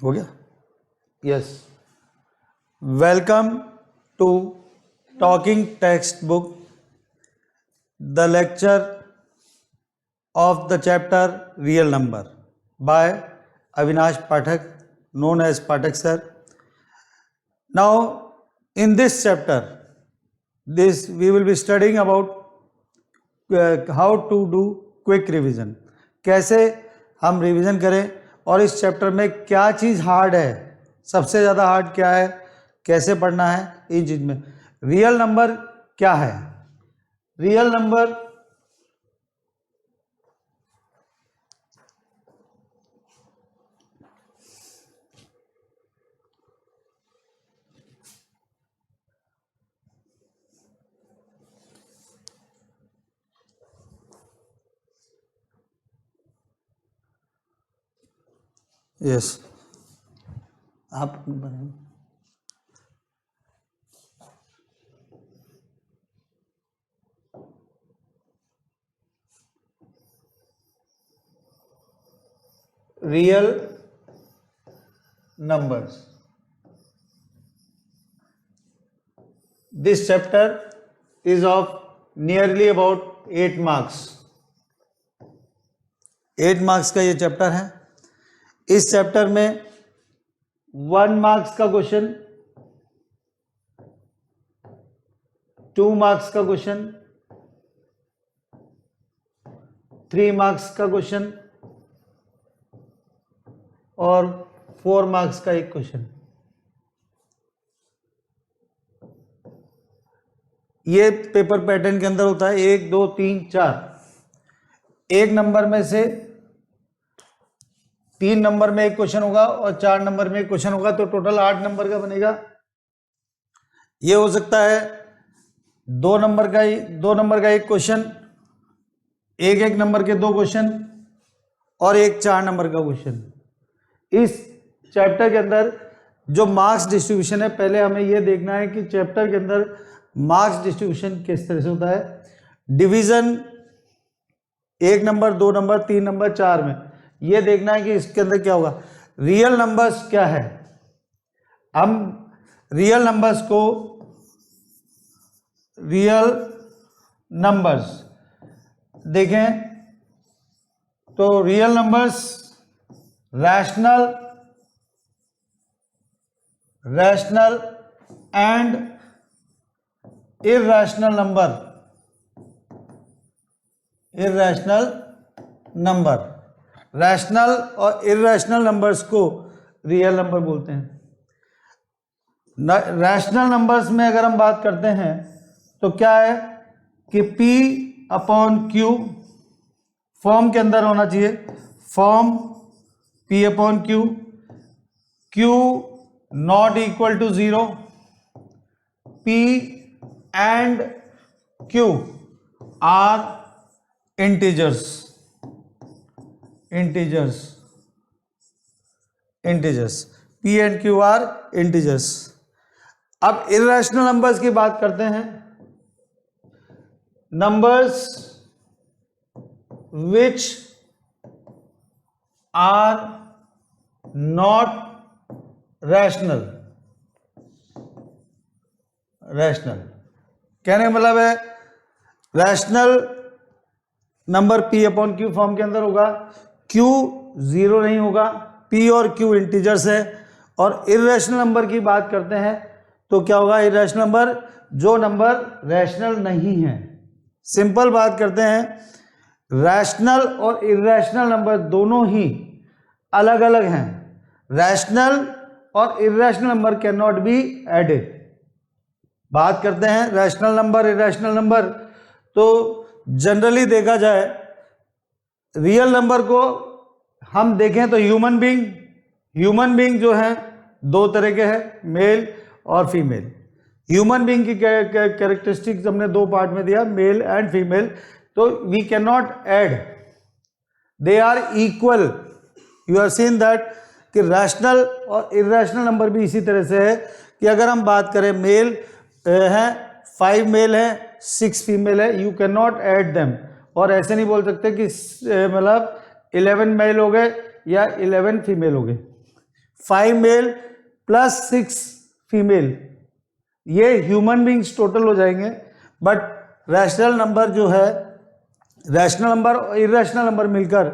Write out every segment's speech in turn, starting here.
हो गया? Yes. Welcome to talking text book, the lecture of the chapter real number by Avinash Pathak, known as Pathak sir. Now in this chapter, we will be studying about how to do quick revision. कैसे हम revision करें और इस chapter में क्या चीज़ hard है, सबसे ज़्यादा हार्ड क्या है, कैसे पढ़ना है, इन चीज़ में। रियल नंबर क्या है? रियल नंबर यस आप बनाएं। Real numbers. This chapter is of nearly about 8 marks. 8 marks का ये चैप्टर है। इस चैप्टर में 1 marks का क्वेश्चन, 2 marks का क्वेश्चन, 3 marks का क्वेश्चन और 4 marks का एक क्वेश्चन। ये पेपर पैटर्न के अंदर होता है 1 2 3 4। एक नंबर में से 3 नंबर में एक क्वेश्चन होगा और 4 नंबर में एक क्वेश्चन होगा, तो टोटल 8 नंबर का बनेगा। ये हो सकता है 2 नंबर का एक क्वेश्चन, एक नंबर के 2 क्वेश्चन और एक 4 नंबर का क्वेश्चन। इस चैप्टर के अंदर जो मार्क्स डिस्ट्रीब्यूशन है, पहले हमें यह देखना है कि चैप्टर के अंदर मार्क्स डिस्ट्रीब्यूशन किस तरह से होता है। डिवीजन 1 नंबर, 2 नंबर, 3 नंबर, 4 में यह देखना है कि इसके अंदर क्या होगा। रियल नंबर्स क्या है? हम रियल नंबर्स को, रियल नंबर्स देखें तो real numbers rational and irrational number, rational और इरैशनल नंबर्स को रियल नंबर बोलते हैं। रैशनल नंबर्स में अगर हम बात करते हैं तो क्या है कि P/Q फॉर्म के अंदर होना चाहिए। Form P/Q, Q not equal to 0, P and Q are integers. P and Q are integers. अब इरैशनल नंबर्स की बात करते हैं। Numbers which are not rational। कहने का मतलब है रैशनल नंबर P/Q फॉर्म के अंदर होगा, Q 0 नहीं होगा, P और Q इंटीजर्स है। और इरैशनल नंबर की बात करते हैं तो क्या होगा? इरैशनल नंबर जो नंबर रैशनल नहीं है। सिंपल बात करते हैं, रैशनल और इरैशनल नंबर दोनों ही अलग अलग हैं। रैशनल और irrational number can not be added. बात करते हैं रैशनल नंबर, इरैशनल नंबर, तो जनरली देखा जाए रियल नंबर को हम देखें तो ह्यूमन बीइंग जो है 2 तरह के हैं, मेल और फीमेल। ह्यूमन बीइंग की कैरेक्टरिस्टिक्स हमने 2 पार्ट में दिया, मेल एंड फीमेल। तो we can not add, they are equal. You are seen that कि रैशनल और इरैशनल नंबर भी इसी तरह से है कि अगर हम बात करें मेल है 5 मेल है 6 फीमेल है, you can not add them. और ऐसे नहीं बोल सकते कि मतलब 11 मेल हो गए या 11 फीमेल हो गए। 5 मेल प्लस 6 फीमेल, ये ह्यूमन बींग्स टोटल हो जाएंगे। बट रैशनल नंबर जो है, रैशनल नंबर और इरेशनल नंबर मिलकर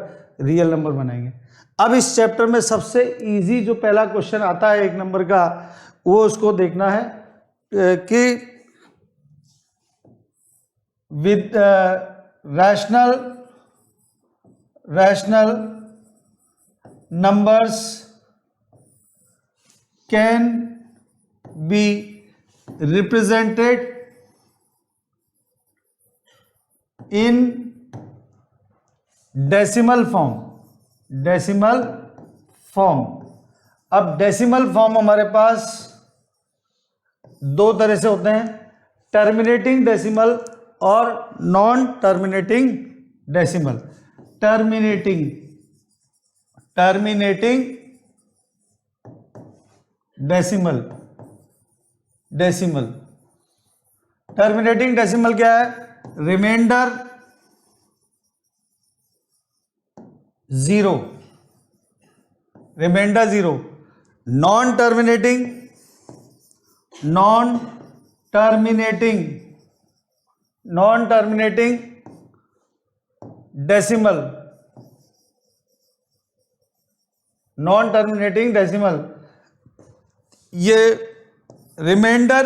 रियल नंबर बनाएंगे। अब इस चैप्टर में सबसे इजी जो पहला क्वेश्चन आता है 1 नंबर का, वो उसको देखना है कि with rational numbers can be represented in decimal form। अब डेसिमल फॉर्म हमारे पास दो तरह से होते हैं, टर्मिनेटिंग डेसिमल और non terminating decimal. Terminating decimal terminating decimal क्या है? रिमाइंडर 0, नॉन टर्मिनेटिंग डेसिमल, ये remainder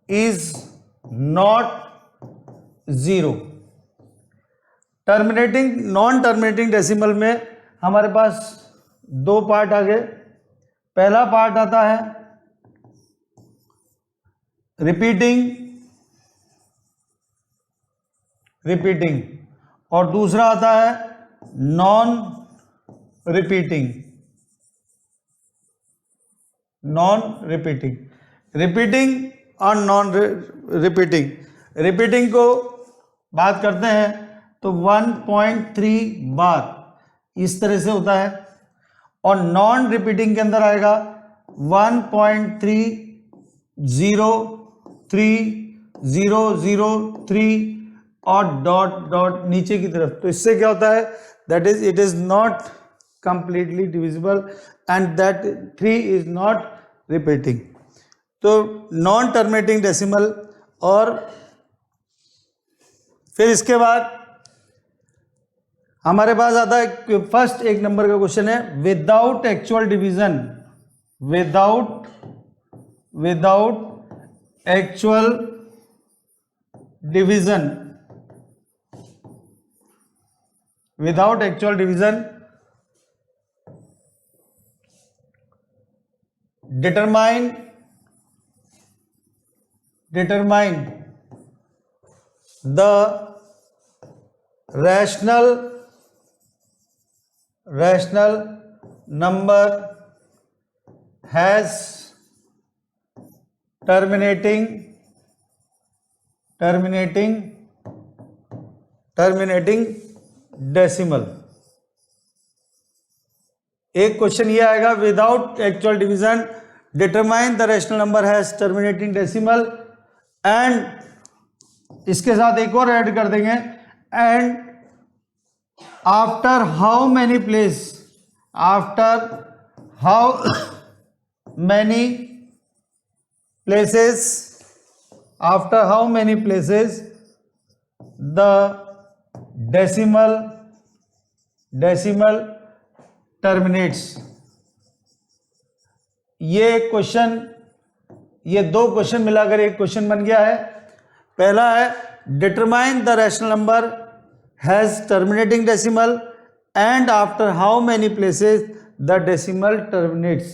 is not 0। Non terminating decimal में हमारे पास दो पार्ट आ गए। पहला पार्ट आता है रिपीटिंग और दूसरा आता है नॉन रिपीटिंग। और नॉन रिपीटिंग को बात करते हैं तो 1.3 बार इस तरह से होता है, और नॉन रिपीटिंग के अंदर आएगा 1.303 और डॉट नीचे की तरफ। तो इससे क्या होता है? That is it is not completely divisible and that 3 is not repeating. तो नॉन टर्मिनेटिंग डेसिमल। और फिर इसके बाद हमारे पास आता है फर्स्ट 1 नंबर का क्वेश्चन है, without actual division, without actual division determine the rational number has terminating decimal. एक क्वेश्चन ये आएगा, without actual division determine the rational number has terminating decimal, and इसके साथ एक और ऐड कर देंगे, and after how many places the decimal terminates. ये दो क्वेश्चन मिलाकर एक क्वेश्चन बन गया है। पहला है determine the rational number has terminating decimal and after how many places the decimal terminates.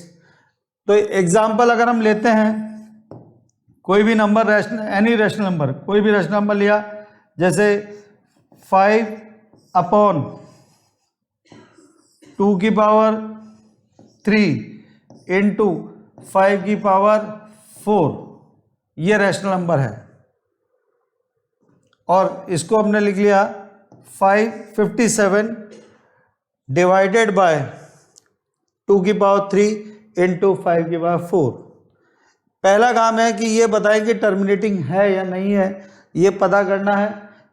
तो एग्जाम्पल अगर हम लेते हैं, कोई भी नंबर एनी रैशनल नंबर, कोई भी रैशनल नंबर लिया, जैसे 5/2³ इंटू 5⁴, ये रैशनल नंबर है, और इसको हमने लिख लिया 557 डिवाइडेड बाय 2³ इंटू 5⁴। पहला काम है कि ये बताएं कि टर्मिनेटिंग है या नहीं है। ये पता करना है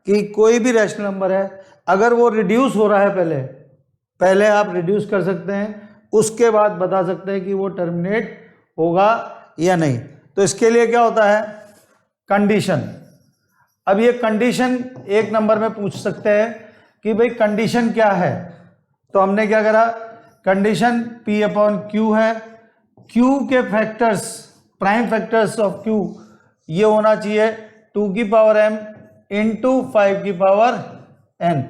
कि कोई भी रैशनल नंबर है, अगर वो रिड्यूस हो रहा है पहले, पहले आप रिड्यूस कर सकते हैं, उसके बाद बता सकते हैं कि वो टर्मिनेट होगा या नहीं। तो इसके लिए क्या होता है, कंडीशन। अब ये कंडीशन एक नंबर में पूछ सकते हैं कि भाई कंडीशन क्या है। तो हमने क्या करा, कंडीशन P अपॉन Q है, Q के factors, prime factors of Q ये होना चाहिए 2 की पावर m इंटू 5 की पावर n।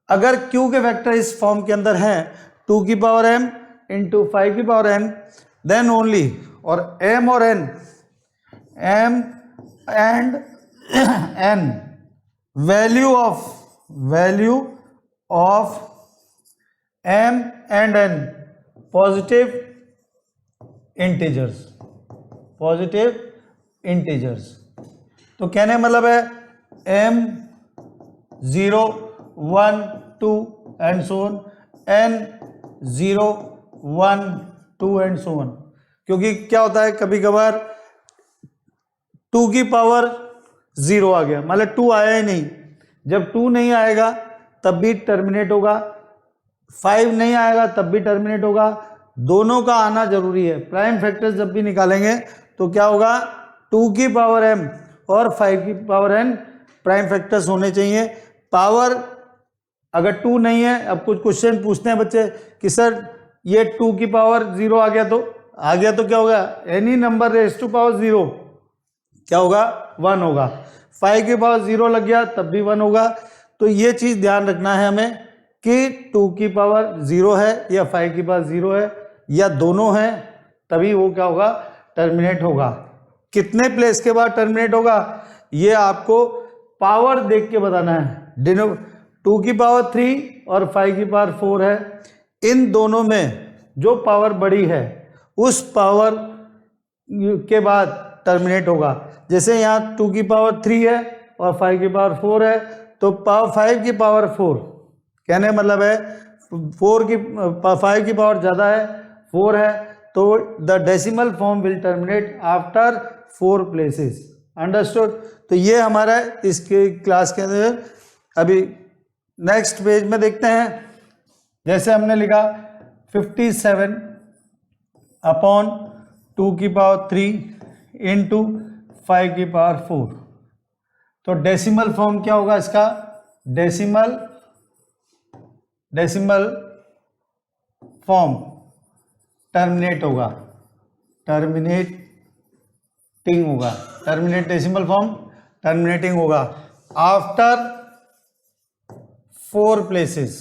अगर Q के फैक्टर इस फॉर्म के अंदर हैं 2 की पावर m इंटू 5 की पावर n, देन ओनली, और m और n, m and n value of m and n positive integers. तो कहने मतलब है m 0 1 2 and so on, n 0 1 2 and so on. क्योंकि क्या होता है कभी कभार 2 की पावर 0 आ गया, मतलब 2 आया ही नहीं, जब 2 नहीं आएगा तब भी टर्मिनेट होगा, 5 नहीं आएगा तब भी टर्मिनेट होगा, दोनों का आना जरूरी है। प्राइम फैक्टर्स जब भी निकालेंगे तो क्या होगा, 2 की पावर m और 5 की पावर n प्राइम फैक्टर्स होने चाहिए। पावर अगर 2 नहीं है, अब कुछ क्वेश्चन पूछते हैं बच्चे कि सर ये 2 की पावर 0 आ गया तो क्या होगा, any number raise to power 0 क्या होगा, 1 होगा। 5 की पावर 0 लग गया तब भी 1 होगा। तो ये चीज ध्यान रखना है हमें कि 2 की पावर 0 है या 5 की पावर 0 है या दोनों हैं, तभी वो क्या होगा, टर्मिनेट होगा। कितने प्लेस के बाद टर्मिनेट होगा ये आपको पावर देख के बताना है। 2 की पावर 3 और 5 की पावर 4 है, इन दोनों में जो पावर बड़ी है उस पावर के बाद टर्मिनेट होगा। जैसे यहाँ 2 की पावर 3 है और 5 की पावर 4 है, तो 5 की पावर 4 कहने मतलब है 5 की पावर ज़्यादा है, 4 है, तो the decimal form will terminate after 4 places. Understood. तो ये हमारा इसके क्लास के अंदर। अभी नेक्स्ट पेज में देखते हैं, जैसे हमने लिखा 57 अपॉन 2 की पावर 3 इंटू 5 की पावर 4। तो डेसिमल फॉर्म क्या होगा इसका, डेसिमल फॉर्म टर्मिनेट होगा, डेसिमल फॉर्म टर्मिनेटिंग होगा after 4 places,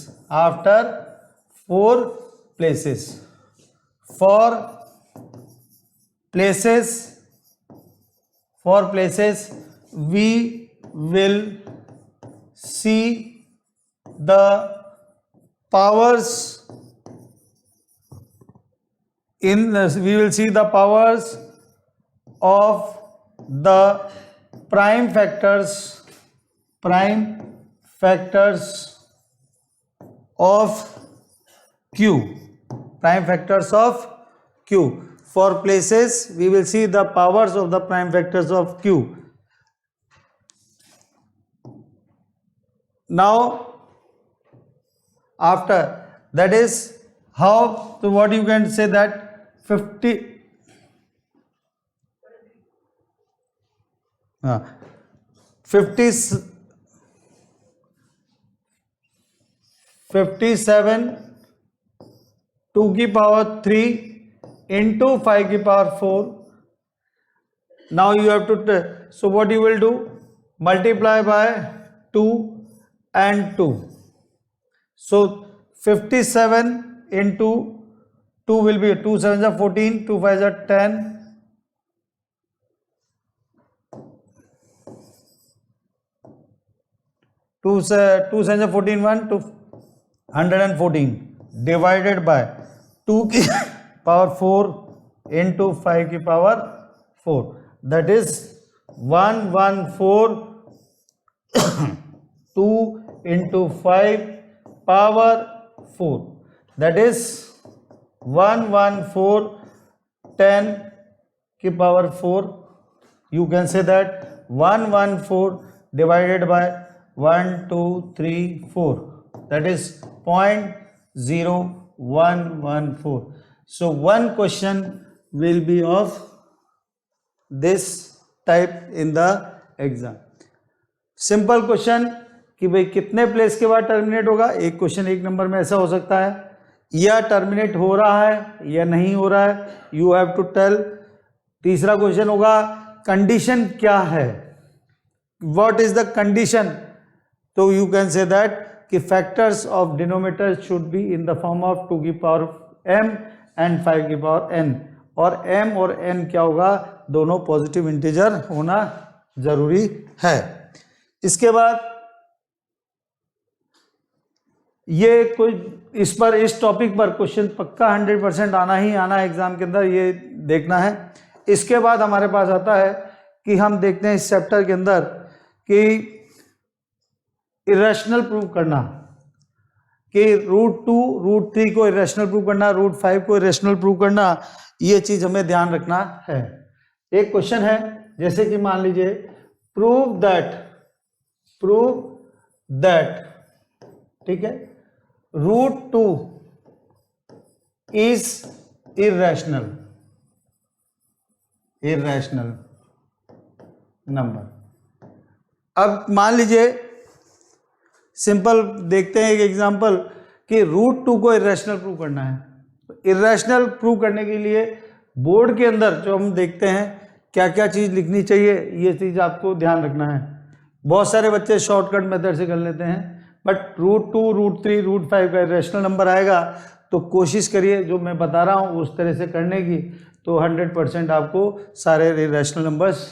for places we will see the powers of the prime factors of Q. For places we will see the powers of the prime factors of Q. Now after that is how, so what you can say that 57 2 की power 3 into 5 की power 4. Now you have to, so what you will do, multiply by 2 and 2. So 57 into 2 will be 2 7s are 14, 2 5s are 10, 2 7s are 14, 1 to 114 divided by 2 की power 4 into 5 की power 4, that is 114 2 into 5 power 4, that is 114 10 की power 4. You can say that 114 divided by 1 2 3 4, that is 0 1 1 4. So one question will be of this type in the exam. Simple question कि भाई कितने place के बाद terminate होगा. एक question 1 number में ऐसा हो सकता है, या टर्मिनेट हो रहा है या नहीं हो रहा है, यू हैव टू टेल. तीसरा क्वेश्चन होगा कंडीशन क्या है, व्हाट इज द कंडीशन. तो यू कैन से दैट कि factors of denominator should be in the form of 2 की पावर m एंड 5 की पावर n, और m और n क्या होगा, दोनों पॉजिटिव इंटीजर होना जरूरी है. इसके बाद ये कोई इस टॉपिक पर क्वेश्चन पक्का 100% आना ही आना है एग्जाम के अंदर, ये देखना है. इसके बाद हमारे पास आता है कि हम देखते हैं इस चैप्टर के अंदर कि इरेशनल प्रूव करना, कि √2 √3 को इरेशनल प्रूव करना, √5 को इरेशनल प्रूव करना, ये चीज हमें ध्यान रखना है. एक क्वेश्चन है जैसे कि मान लीजिए प्रूव दैट, ठीक है, √2 इज इरेशनल नंबर. अब मान लीजिए सिंपल देखते हैं एक एग्जांपल कि √2 को इरेशनल प्रूव करना है. तो इरेशनल प्रूव करने के लिए बोर्ड के अंदर जो हम देखते हैं क्या क्या चीज़ लिखनी चाहिए, ये चीज़ आपको ध्यान रखना है. बहुत सारे बच्चे शॉर्टकट मेथड से कर लेते हैं, बट √2 √3 √5 का इरेशनल नंबर आएगा तो कोशिश करिए जो मैं बता रहा हूँ उस तरह से करने की, तो 100% आपको सारे इरेशनल नंबर्स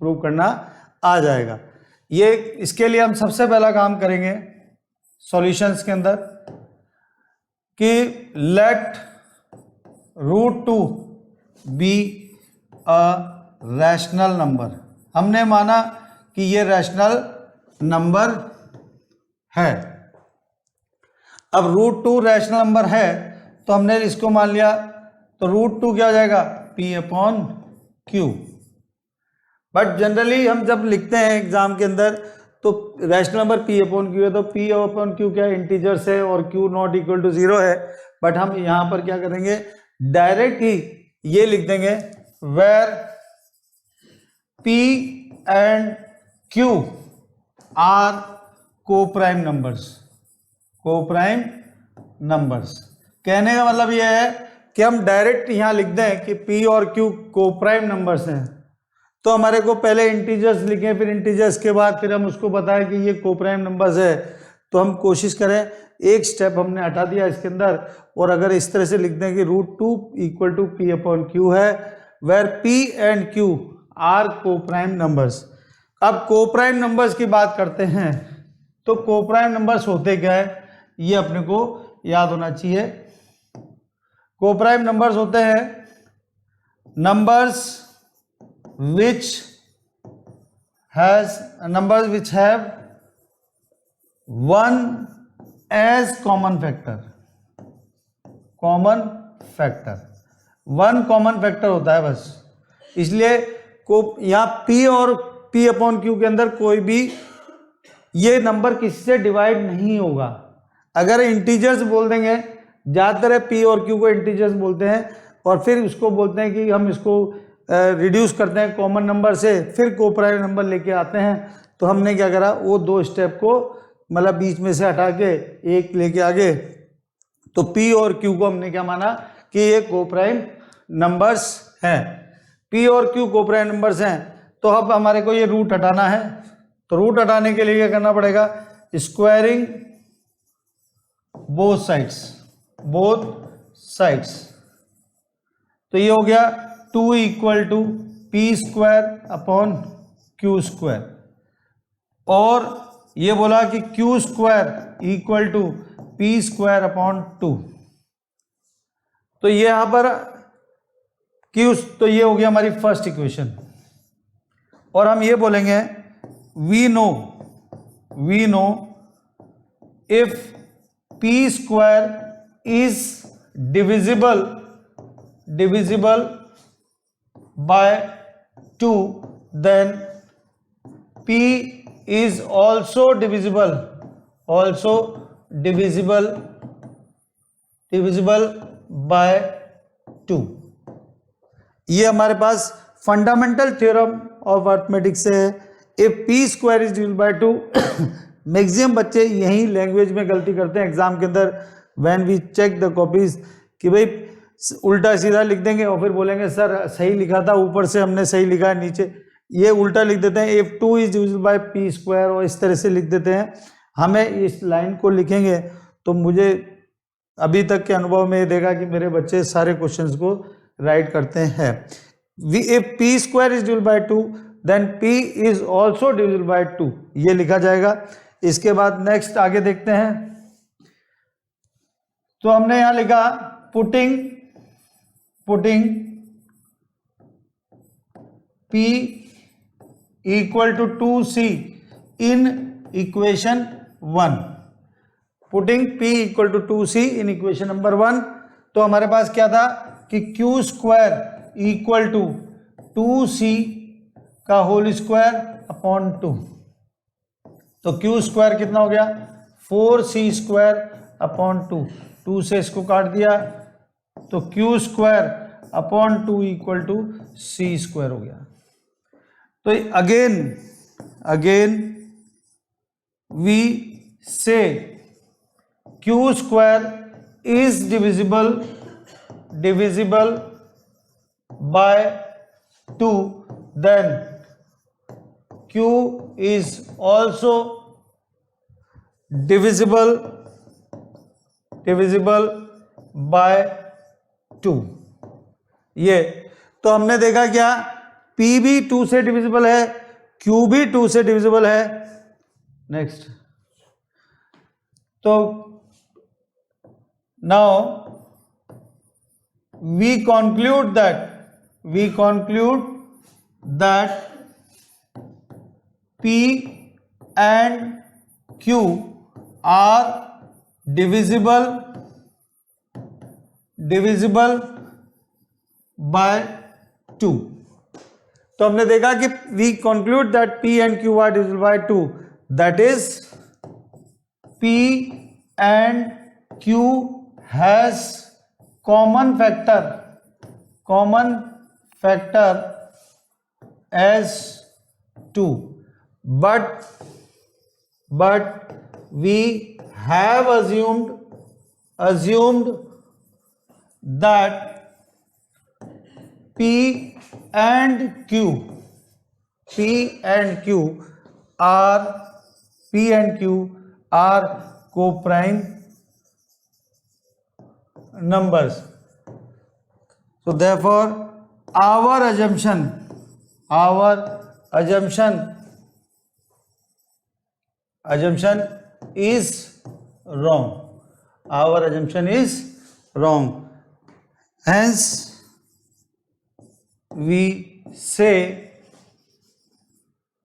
प्रूव करना आ जाएगा. ये इसके लिए हम सबसे पहला काम करेंगे सॉल्यूशंस के अंदर कि let √2 be a rational number. हमने माना कि ये रैशनल नंबर है. अब √2 रैशनल नंबर है तो हमने इसको मान लिया, तो √2 क्या हो जाएगा, P/Q. बट जनरली हम जब लिखते हैं एग्जाम के अंदर तो रैशनल नंबर P/Q है, तो P/Q क्या इंटीजर्स है और Q नॉट इक्वल टू 0 है. बट हम यहां पर क्या करेंगे, डायरेक्ट ही ये लिख देंगे where P and Q are coprime numbers. कहने का मतलब ये है कि हम डायरेक्ट यहां लिख दें कि P और Q कोप्राइम नंबर्स हैं, तो हमारे को पहले इंटीजर्स लिखें, फिर इंटीजर्स के बाद फिर हम उसको बताएं कि ये कोप्राइम नंबर्स है. तो हम कोशिश करें, एक स्टेप हमने हटा दिया इसके अंदर, और अगर इस तरह से लिख दें कि √2 इक्वल टू P/Q है where P and Q are coprime numbers. अब कोप्राइम नंबर्स की बात करते हैं, तो कोप्राइम नंबर्स होते क्या है ये अपने को याद होना चाहिए. कोप्राइम नंबर्स होते हैं numbers which have one as common factor. One common factor होता है बस. इसलिए को यहाँ P और P/Q के अंदर कोई भी ये नंबर किसी से डिवाइड नहीं होगा. अगर इंटीजर्स बोल देंगे, ज़्यादातर P और Q को इंटीजर्स बोलते हैं और फिर उसको बोलते हैं कि हम इसको रिड्यूस करते हैं कॉमन नंबर से, फिर कोप्राइम नंबर लेके आते हैं. तो हमने क्या करा, वो 2 स्टेप को मतलब बीच में से हटा के एक लेके आगे, तो P और Q को हमने क्या माना कि ये कोप्राइम नंबर्स हैं. P और Q कोप्राइम नंबर्स हैं. तो अब हमारे को ये रूट हटाना है, तो रूट हटाने के लिए क्या करना पड़ेगा, स्क्वायरिंग बोथ साइड्स. तो ये हो गया 2 इक्वल टू P²/Q², और ये बोला कि Q² इक्वल टू P²/2. तो ये यहां पर Q, तो ये हो गया हमारी फर्स्ट इक्वेशन. और हम ये बोलेंगे we know if P² is divisible by 2, then P is also divisible divisible by 2। ये हमारे पास फंडामेंटल थ्योरम ऑफ अर्थमेटिक्स है। If P square is divisible by 2, maximum बच्चे यही लैंग्वेज में गलती करते हैं एग्जाम के अंदर, when we check the copies, कि भाई उल्टा सीधा लिख देंगे और फिर बोलेंगे सर सही लिखा था, ऊपर से हमने सही लिखा है, नीचे ये उल्टा लिख देते हैं। If 2 is divisible by P square, और इस तरह से लिख देते हैं। हमें इस लाइन को लिखेंगे तो मुझे अभी तक के अनुभव में ये देखा कि मेरे बच्चे सारे क्वेश्चंस को राइट करते हैं। If P square is divisible by 2 then P is also divisible by 2, ये लिखा जाएगा। इसके बाद नेक्स्ट आगे देखते हैं। तो हमने यहां लिखा putting P equal to 2C in equation 1। Putting P equal to 2C in equation number 1, तो हमारे पास क्या था कि Q square equal to 2C का होल स्क्वायर अपॉन 2। तो Q स्क्वायर कितना हो गया 4C स्क्वायर अपॉन 2, 2 से इसको काट दिया तो Q square upon 2 equal to C square हो गया। तो again we say Q square is divisible by 2, then Q is also divisible by 2। ये तो हमने देखा क्या, P भी 2 से डिविजिबल है, Q भी 2 से डिविजिबल है। नेक्स्ट, तो now we conclude that P and Q are divisible by 2। तो हमने देखा कि we conclude that P and Q are divisible by 2, that is P and Q has common factor as 2, but we have assumed that P and Q are co-prime numbers. So therefore our assumption is wrong. Our assumption is wrong. Hence we say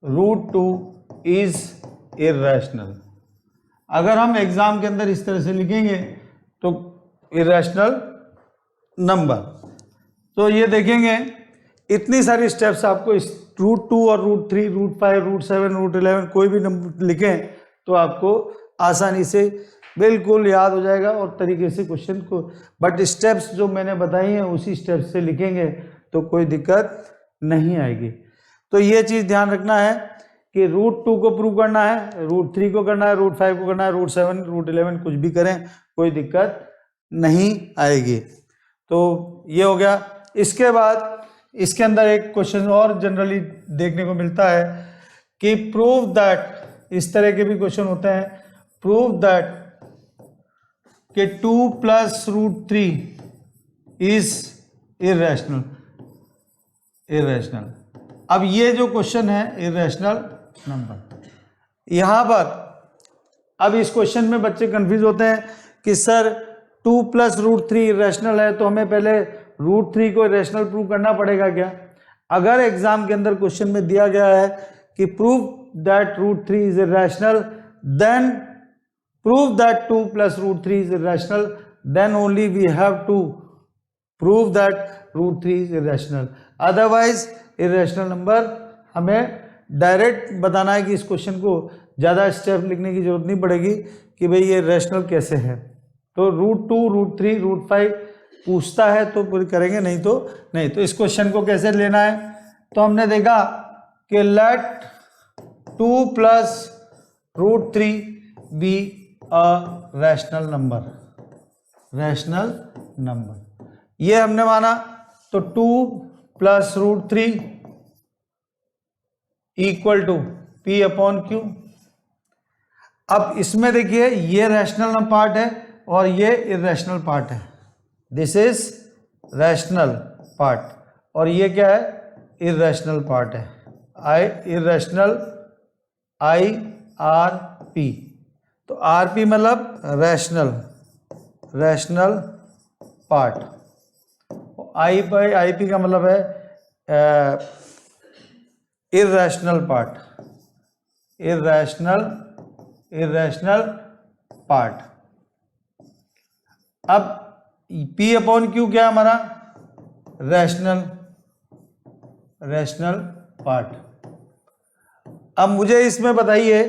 √2 is irrational. अगर हम exam के अंदर इस तरह से लिखेंगे तो irrational number, तो ये देखेंगे इतनी सारी स्टेप्स आपको इस √2 और √3, √5, √7, √11 कोई भी नंबर लिखें तो आपको आसानी से बिल्कुल याद हो जाएगा और तरीके से क्वेश्चन को, बट स्टेप्स जो मैंने बताई हैं उसी स्टेप्स से लिखेंगे तो कोई दिक्कत नहीं आएगी। तो ये चीज़ ध्यान रखना है कि √2 को प्रूव करना है, √3 को करना है, √5 को करना है, √7, √11 कुछ भी करें कोई दिक्कत नहीं आएगी। तो ये हो गया। इसके बाद इसके अंदर एक क्वेश्चन और जनरली देखने को मिलता है कि प्रूव दैट, इस तरह के भी क्वेश्चन होते हैं, प्रूव दैट कि 2 + √3 इज इरेशनल। अब ये जो क्वेश्चन है इरेशनल नंबर, यहाँ पर अब इस क्वेश्चन में बच्चे कंफ्यूज होते हैं कि सर 2 + √3 इरेशनल है तो हमें पहले √3 को इरेशनल प्रूव करना पड़ेगा क्या? अगर एग्जाम के अंदर क्वेश्चन में दिया गया है कि prove that √3 is irrational, then prove that 2 + √3 is irrational, then only we have to prove that √3 is irrational. Otherwise irrational number हमें डायरेक्ट बताना है कि इस क्वेश्चन को ज़्यादा स्टेप लिखने की जरूरत नहीं पड़ेगी कि भाई ये रैशनल कैसे है। तो √2, √3, √5 पूछता है तो पूरी करेंगे, नहीं तो नहीं। तो इस क्वेश्चन को कैसे लेना है, तो हमने देखा कि let 2 + √3 be a rational number, rational number ये हमने माना। तो 2 + √3 = P/Q। अब इसमें देखिए ये रैशनल पार्ट है और ये इर्रेशनल पार्ट है, दिस इज रैशनल पार्ट और ये क्या है, इर्रेशनल पार्ट है, इर्रेशनल IRP। तो RP मतलब रैशनल पार्ट, IP का मतलब है इर्रेशनल पार्ट, इर्रेशनल पार्ट। अब P/Q क्या है हमारा, रैशनल पार्ट। अब मुझे इसमें बताइए,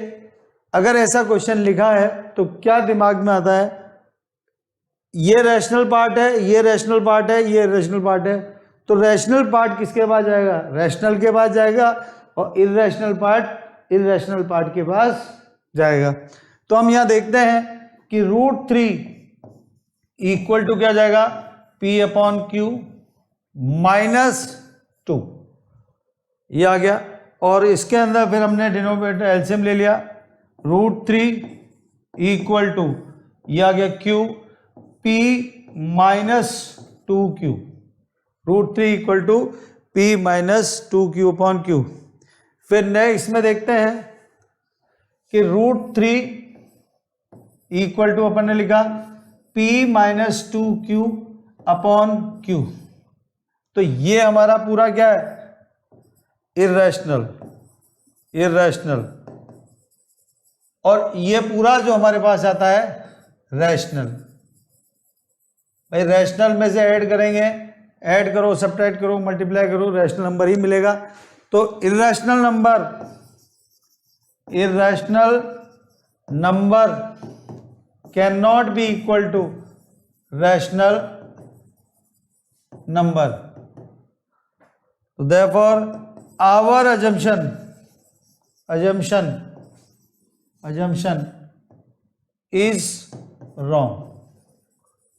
अगर ऐसा क्वेश्चन लिखा है तो क्या दिमाग में आता है, ये रैशनल पार्ट है, ये रैशनल पार्ट है, ये रैशनल पार्ट है, तो रैशनल पार्ट किसके पास जाएगा, रैशनल के पास जाएगा, और इर्रेशनल पार्ट इर्रेशनल पार्ट के पास जाएगा। तो हम यहां देखते हैं कि √3 = क्या जाएगा, P/Q -2, ये आ गया। और इसके अंदर फिर हमने डिनोमिनेटर एलसीएम ले लिया, √3 = ये आ गया Q P -2Q, √3 = P -2Q/Q। फिर नेक्स्ट में देखते हैं कि √3 = अपन ने लिखा P -2Q/Q। तो ये हमारा पूरा क्या है, इर्रेशनल, और ये पूरा जो हमारे पास आता है रैशनल। भाई रैशनल में से ऐड करेंगे, ऐड करो, सब्ट्रैक्ट करो, मल्टीप्लाई करो, रैशनल नंबर ही मिलेगा। तो irrational number can not be equal to rational number. Therefore our assumption is wrong.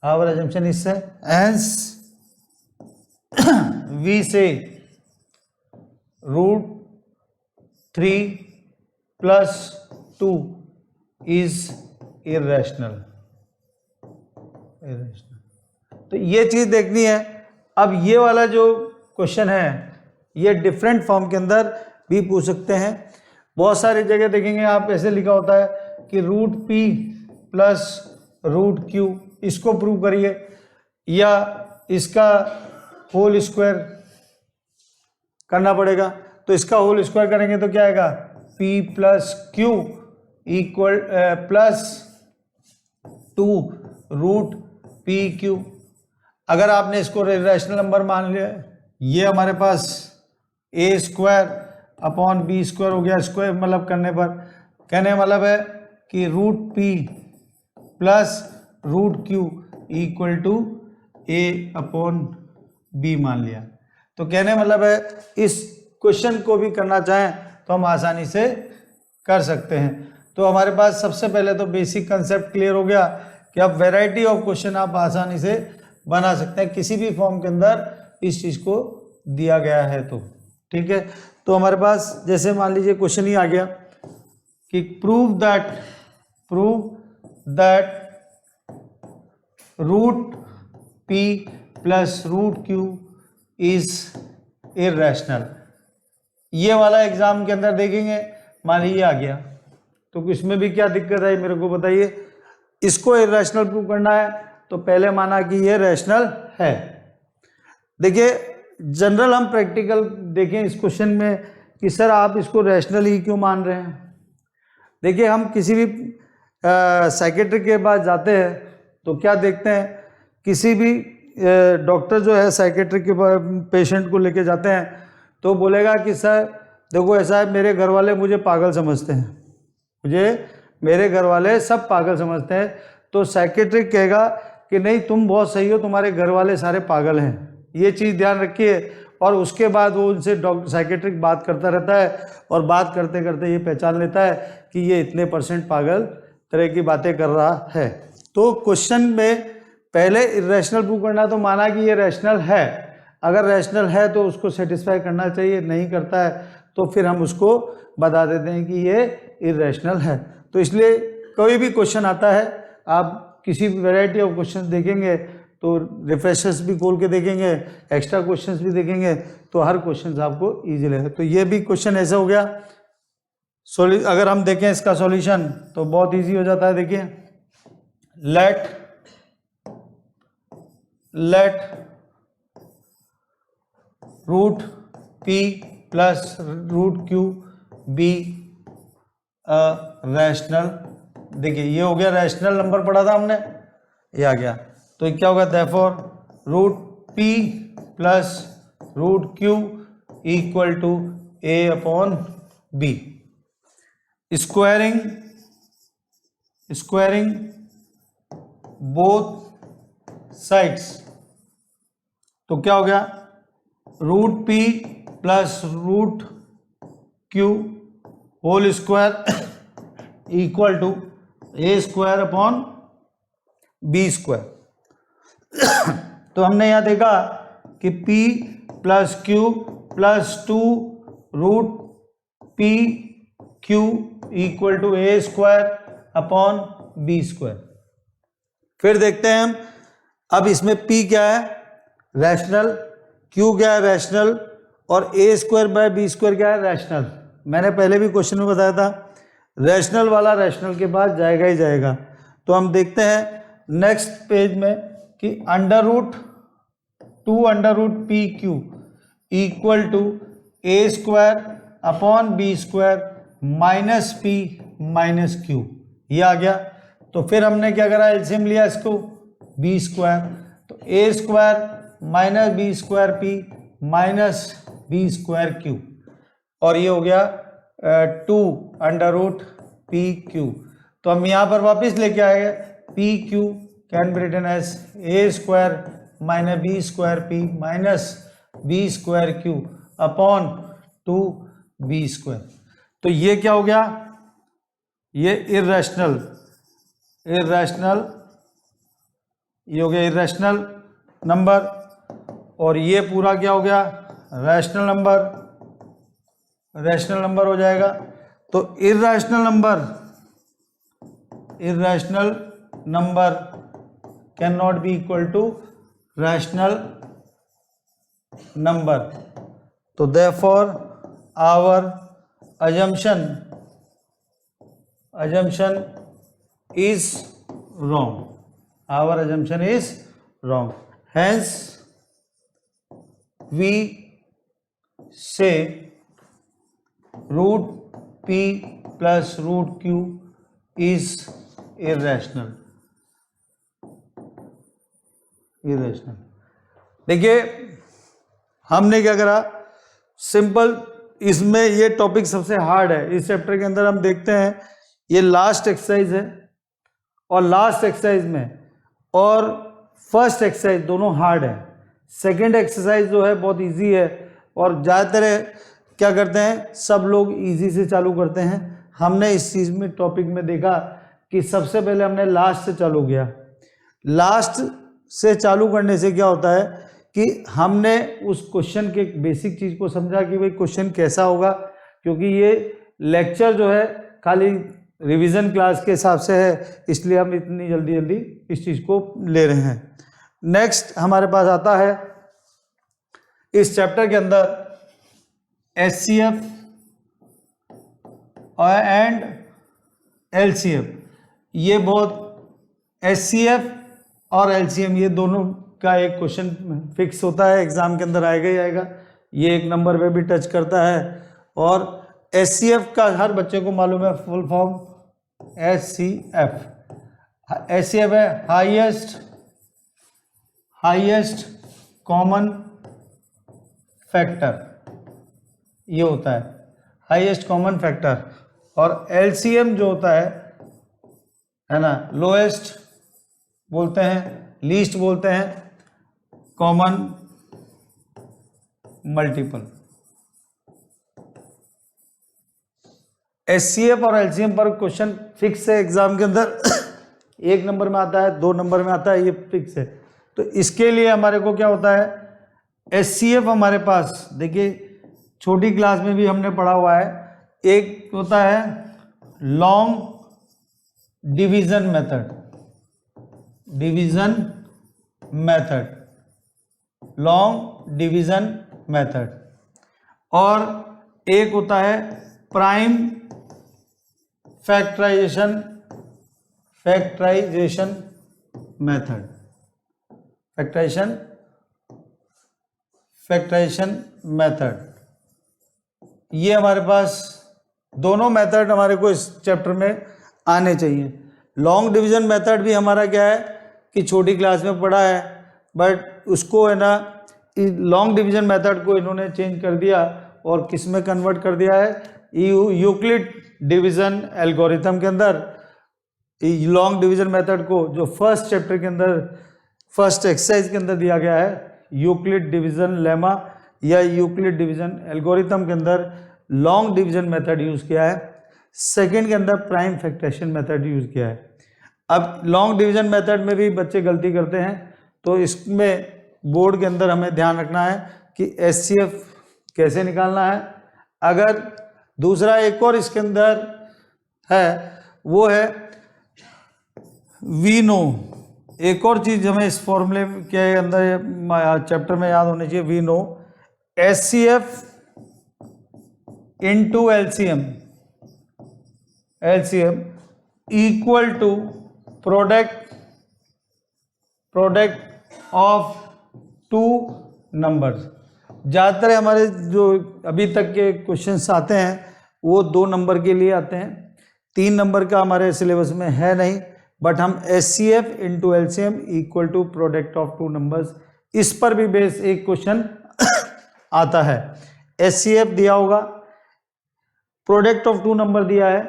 Our assumption is hence we say √3 + 2 is irrational। तो ये चीज देखनी है। अब ये वाला जो क्वेश्चन है ये डिफरेंट फॉर्म के अंदर भी पूछ सकते हैं। बहुत सारी जगह देखेंगे आप ऐसे लिखा होता है कि √P + √Q, इसको प्रूव करिए, या इसका होल स्क्वायर करना पड़ेगा। तो इसका होल स्क्वायर करेंगे तो क्या आएगा, P + Q +2 √PQ। अगर आपने इसको रैशनल नंबर मान लिया, ये हमारे पास A² हो गया, स्क्वायर मतलब करने पर, कहने मतलब है कि √P + √Q = A/B मान लिया। तो कहने मतलब है इस क्वेश्चन को भी करना चाहें तो हम आसानी से कर सकते हैं। तो हमारे पास सबसे पहले तो बेसिक कंसेप्ट क्लियर हो गया कि अब वैरायटी ऑफ क्वेश्चन आप आसानी से बना सकते हैं किसी भी फॉर्म के अंदर इस चीज़ को दिया गया है तो, ठीक है। तो हमारे पास जैसे मान लीजिए क्वेश्चन ही आ गया कि prove that √P + √Q is irrational. ये वाला एग्जाम के अंदर देखेंगे, मान लीजिए आ गया, तो इसमें भी क्या दिक्कत है मेरे को बताइए। इसको इर्रेशनल प्रूव करना है तो पहले माना कि ये रैशनल है। देखिए जनरल हम प्रैक्टिकल देखें इस क्वेश्चन में कि सर आप इसको रैशनल ही क्यों मान रहे हैं। देखिए हम किसी भी साइकेट्री के पास जाते हैं तो क्या देखते हैं, किसी भी डॉक्टर जो है साइकेट्री के पेशेंट को लेके जाते हैं तो बोलेगा कि सर देखो ऐसा है, मेरे घर वाले मुझे पागल समझते हैं, मुझे मेरे घर वाले सब पागल समझते हैं, तो साइकेट्रिक कहेगा कि नहीं तुम बहुत सही हो, तुम्हारे घर वाले सारे पागल हैं। ये चीज़ ध्यान रखिए। और उसके बाद वो उनसे डॉक्टर साइकेट्रिक बात करता रहता है और बात करते करते ये पहचान लेता है कि ये इतने % पागल तरह की बातें कर रहा है। तो क्वेश्चन में पहले इरेशनल प्रूव करना, तो माना कि ये रैशनल है। अगर रैशनल है तो उसको सेटिस्फाई करना चाहिए, नहीं करता है तो फिर हम उसको बता देते हैं कि ये इरेशनल है। तो इसलिए कोई भी क्वेश्चन आता है, आप किसी भी वैरायटी ऑफ क्वेश्चन देखेंगे तो रिफ्रेशर्स भी खोल के देखेंगे, एक्स्ट्रा क्वेश्चंस भी देखेंगे, तो हर क्वेश्चन आपको ईजी लगेगा। तो ये भी क्वेश्चन ऐसा हो गया। अगर हम देखें इसका सॉल्यूशन तो बहुत इजी हो जाता है। देखिए, let root P plus root Q be a rational. देखिए ये हो गया रैशनल नंबर पढ़ा था हमने, ये आ गया। तो क्या होगा, therefore root P plus root Q equal to A upon B. Squaring both sides, तो क्या हो गया, root P plus root Q whole square equal to A square upon B square. तो हमने यहां देखा कि p plus Q plus 2 root P Q equal to A square upon B square. फिर देखते हैं हम, अब इसमें p क्या है, रैशनल, q क्या है, रैशनल, और ए स्क्वायर बाय बी स्क्वायर क्या है, रैशनल। मैंने पहले भी क्वेश्चन में बताया था, रैशनल वाला रैशनल के बाद जाएगा ही जाएगा। तो हम देखते हैं नेक्स्ट पेज में कि under root P Q equal to A square upon B square minus P minus Q, ये आ गया। तो फिर हमने क्या करा, एलसीएम लिया इसको, बी स्क्वायर, तो A square minus B square P minus B square Q, और ये हो गया 2 अंडर रूट पी क्यू। तो हम यहाँ पर वापस लेके आएंगे, P Q can be written as A square minus B square P minus B square Q upon 2 B square. तो ये क्या हो गया, ये इरेशनल, ये हो गया इरेशनल नंबर, और ये पूरा क्या हो गया, रैशनल नंबर हो जाएगा। तो irrational number can not be equal to rational number. तो therefore our assumption is wrong. Our assumption is wrong. Hence, we say root p plus root q is irrational. देखिए हमने क्या करा, सिंपल, इसमें ये टॉपिक सबसे हार्ड है इस चैप्टर के अंदर। हम देखते हैं ये लास्ट एक्सरसाइज है, और लास्ट एक्सरसाइज में और फर्स्ट एक्सरसाइज दोनों हार्ड है। सेकंड एक्सरसाइज जो है बहुत इजी है, और ज़्यादातर क्या करते हैं सब लोग इजी से चालू करते हैं। हमने इस चीज़ में टॉपिक में देखा कि सबसे पहले हमने लास्ट से चालू किया। लास्ट से चालू करने से क्या होता है कि हमने उस क्वेश्चन के बेसिक चीज़ को समझा कि भाई क्वेश्चन कैसा होगा, क्योंकि ये लेक्चर जो है खाली रिवीजन क्लास के हिसाब से है, इसलिए हम इतनी जल्दी इस चीज़ को ले रहे हैं। नेक्स्ट हमारे पास आता है इस चैप्टर के अंदर HCF एंड LCF। ये बहुत HCF और LCM ये दोनों का एक क्वेश्चन फिक्स होता है, एग्जाम के अंदर आएगा ही आएगा। ये एक नंबर पे भी टच करता है, और HCF का हर बच्चे को मालूम है फुल फॉर्म, HCF है हाईएस्ट कॉमन फैक्टर, ये होता है हाईएस्ट कॉमन फैक्टर। और LCM जो होता है ना, लोएस्ट बोलते हैं, लीस्ट बोलते हैं, कॉमन मल्टीपल। एचसीएफ और एलसीएम पर क्वेश्चन फिक्स है एग्जाम के अंदर, 1 नंबर में आता है, 2 नंबर में आता है, ये फिक्स है। तो इसके लिए हमारे को क्या होता है, एचसीएफ हमारे पास देखिए छोटी क्लास में भी हमने पढ़ा हुआ है, एक होता है long division method, long division method, और एक होता है prime factorisation method, factorisation method. ये हमारे पास दोनों मेथड हमारे को इस चैप्टर में आने चाहिए। लॉन्ग डिवीजन मेथड भी हमारा क्या है कि छोटी क्लास में पढ़ा है, बट उसको है ना लॉन्ग डिवीजन मेथड को इन्होंने चेंज कर दिया और किस में कन्वर्ट कर दिया है, यूक्लिड डिवीजन एल्गोरिथम के अंदर। लॉन्ग डिवीजन मेथड को जो फर्स्ट चैप्टर के अंदर फर्स्ट एक्सरसाइज के अंदर दिया गया है, यूक्लिड डिवीजन लेमा या यूक्लिड डिवीजन एल्गोरिथम के अंदर लॉन्ग डिवीजन मेथड यूज़ किया है। सेकंड के अंदर प्राइम फैक्टराइजेशन मेथड यूज़ किया है। अब लॉन्ग डिवीजन मेथड में भी बच्चे गलती करते हैं, तो इसमें बोर्ड के अंदर हमें ध्यान रखना है कि एचसीएफ कैसे निकालना है। अगर दूसरा एक और इसके अंदर है वो है वी नो, एक और चीज़ हमें इस फॉर्मूले के अंदर चैप्टर में याद होनी चाहिए, we know HCF into LCM equal to product of 2 numbers. ज़्यादातर हमारे जो अभी तक के क्वेश्चंस आते हैं वो 2 नंबर के लिए आते हैं, 3 नंबर का हमारे सिलेबस में है नहीं, बट हम HCF into LCM equal to product of 2 numbers, इस पर भी बेस एक क्वेश्चन आता है। एचसीएफ दिया होगा, प्रोडक्ट ऑफ 2 नंबर दिया है,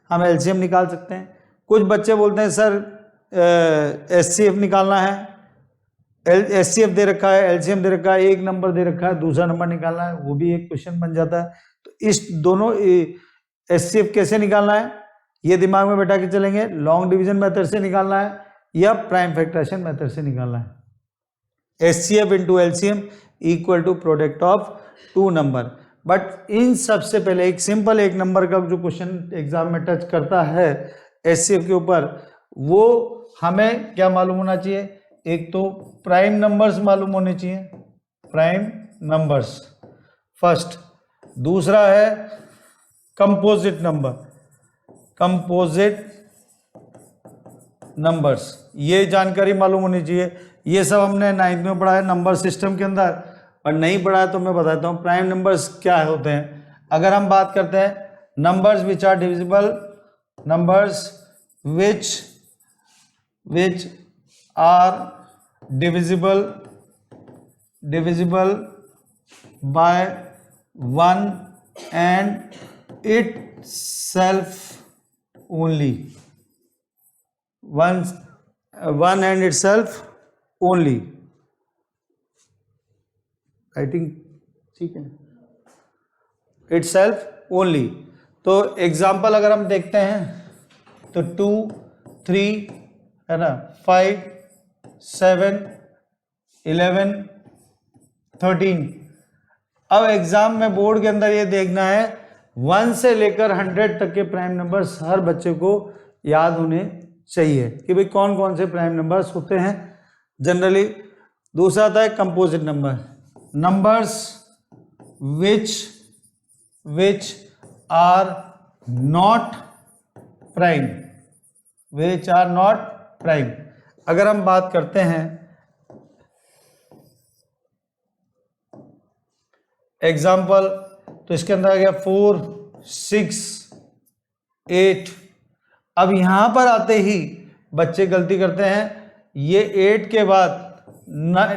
हम एलसीएम निकाल सकते हैं। कुछ बच्चे बोलते हैं सर एचसीएफ निकालना है, एचसीएफ दे रखा है, एलसीएम दे रखा है, एक नंबर दे रखा है, दूसरा नंबर निकालना है, वो भी एक क्वेश्चन बन जाता है। तो इस दोनों एचसीएफ कैसे निकालना है ये दिमाग में बैठा के चलेंगे, लॉन्ग डिवीजन मेथड से निकालना है या प्राइम फैक्टराइजेशन मेथड से निकालना है। HCF into LCM equal to product of 2 number. But इन सबसे पहले एक सिंपल 1 नंबर का जो क्वेश्चन एग्जाम में टच करता है एचसीएफ के ऊपर, वो हमें क्या मालूम होना चाहिए, एक तो प्राइम नंबर्स मालूम होने चाहिए, प्राइम नंबर्स फर्स्ट, दूसरा है कंपोजिट नंबर्स, ये जानकारी मालूम होनी चाहिए। ये सब हमने 9th में पढ़ा है नंबर सिस्टम के अंदर, और नहीं पढ़ा है तो मैं बताता हूँ प्राइम नंबर्स क्या होते हैं। अगर हम बात करते हैं numbers which are divisible, numbers which are divisible by 1 and itself only, 1 and itself only, writing ठीक है, itself only। तो एग्जाम्पल अगर हम देखते हैं तो 2, 3 है ना, 5, 7, 11, 13। अब एग्जाम में बोर्ड के अंदर ये देखना है 1 से लेकर 100 तक के प्राइम नंबर्स हर बच्चे को याद होने चाहिए कि भाई कौन कौन से प्राइम नंबर्स होते हैं जनरली। दूसरा आता है composite number, numbers which are not prime, अगर हम बात करते हैं एग्जाम्पल, तो इसके अंदर आ गया 4, 6, 8। अब यहां पर आते ही बच्चे गलती करते हैं, ये 8 के बाद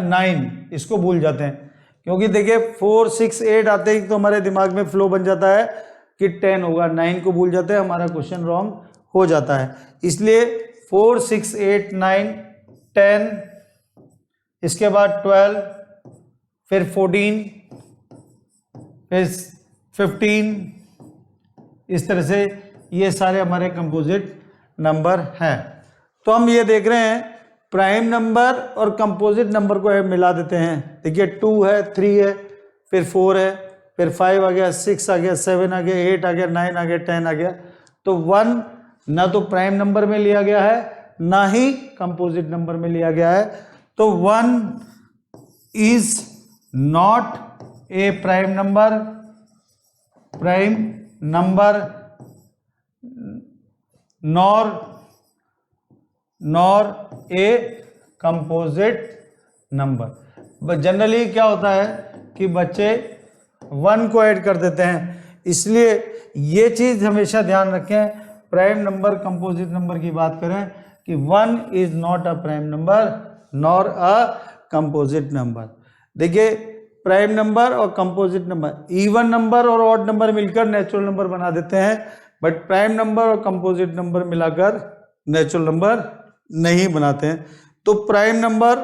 9 इसको भूल जाते हैं, क्योंकि देखिए 4, 6, 8 आते ही तो हमारे दिमाग में फ्लो बन जाता है कि 10 होगा, 9 को भूल जाते हैं, हमारा क्वेश्चन रॉन्ग हो जाता है। इसलिए 4, 6, 8, 9 10, इसके बाद 12, फिर 14, फिर 15, इस तरह से ये सारे हमारे कंपोजिट नंबर हैं। तो हम ये देख रहे हैं प्राइम नंबर और कंपोजिट नंबर को मिला देते हैं। देखिए 2 है, 3 है, फिर 4 है, फिर 5 आ गया, 6 आ गया, 7 आ गया, 8 आ गया, 9 आ गया, 10 आ गया। तो 1 ना तो प्राइम नंबर में लिया गया है ना ही कंपोजिट नंबर में लिया गया है। तो 1 is not a prime number, nor a composite number. Generally क्या होता है कि बच्चे 1 को ऐड कर देते हैं, इसलिए ये चीज हमेशा ध्यान रखें, प्राइम नंबर कंपोजिट नंबर की बात करें कि 1 is not a prime number nor a composite number. देखिए प्राइम नंबर और कंपोजिट नंबर, इवन नंबर और ऑड नंबर मिलकर नेचुरल नंबर बना देते हैं, बट प्राइम नंबर और कंपोजिट नंबर मिलाकर नेचुरल नंबर नहीं बनाते हैं। तो प्राइम नंबर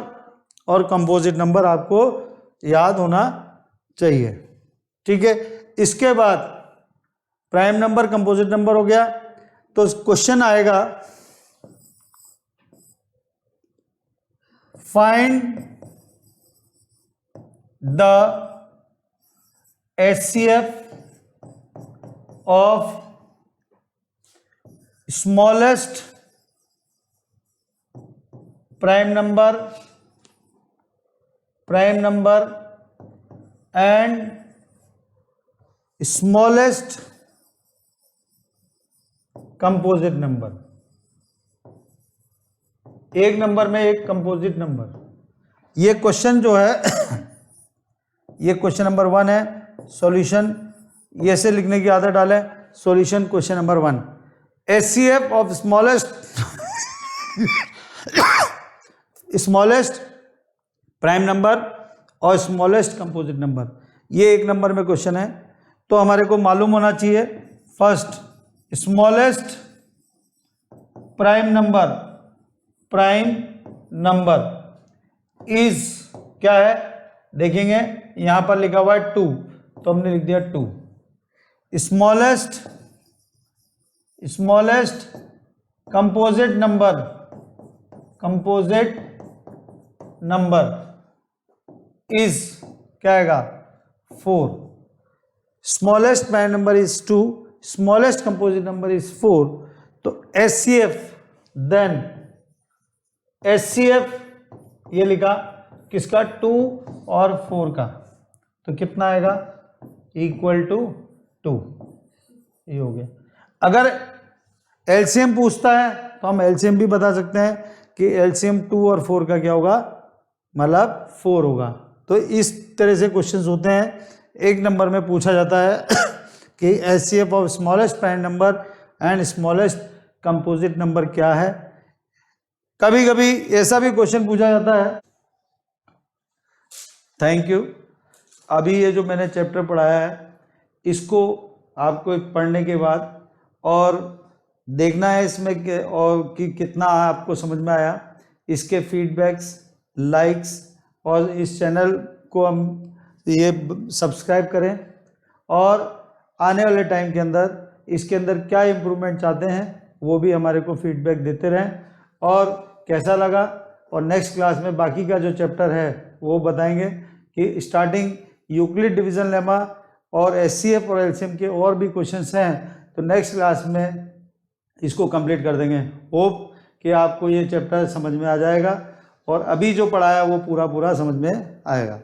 और कंपोजिट नंबर आपको याद होना चाहिए, ठीक है। इसके बाद प्राइम नंबर कंपोजिट नंबर हो गया, तो क्वेश्चन आएगा find the HCF of smallest prime number and smallest composite number. एक नंबर में एक कंपोजिट नंबर। ये क्वेश्चन जो है ये क्वेश्चन नंबर 1 है। सॉल्यूशन ये से लिखने की आदत डालें। Solution question number 1, HCF of smallest prime number और स्मॉलेस्ट कंपोजिट नंबर। ये एक नंबर में क्वेश्चन है, तो हमारे को मालूम होना चाहिए first smallest prime number is क्या है, देखेंगे यहां पर लिखा हुआ है 2, तो हमने लिख दिया 2। स्मॉलेस्ट कंपोजिट नंबर इज क्या आएगा 4। Smallest prime number is 2, smallest composite number is 4। तो HCF देन HCF ये लिखा किसका 2 और 4 का, तो कितना आएगा इक्वल टू 2। ये हो गया। अगर LCM पूछता है तो हम LCM भी बता सकते हैं कि LCM 2 और 4 का क्या होगा, मतलब 4 होगा। तो इस तरह से क्वेश्चंस होते हैं। एक नंबर में पूछा जाता है कि HCF of smallest prime number and smallest composite number क्या है। कभी कभी ऐसा भी क्वेश्चन पूछा जाता है। Thank you. अभी ये जो मैंने चैप्टर पढ़ाया है इसको आपको पढ़ने के बाद और देखना है इसमें और कि कितना आपको समझ में आया। इसके फीडबैक्स, लाइक्स और इस चैनल को हम ये सब्सक्राइब करें और आने वाले टाइम के अंदर इसके अंदर क्या इम्प्रूवमेंट चाहते हैं वो भी हमारे को फीडबैक देते रहें और कैसा लगा। और नेक्स्ट क्लास में बाकी का जो चैप्टर है वो बताएंगे कि स्टार्टिंग यूक्लिड डिवीजन लेमा और HCF और LCM के और भी क्वेश्चंस हैं, तो नेक्स्ट क्लास में इसको कंप्लीट कर देंगे। होप कि आपको ये चैप्टर समझ में आ जाएगा और अभी जो पढ़ाया वो पूरा समझ में आएगा।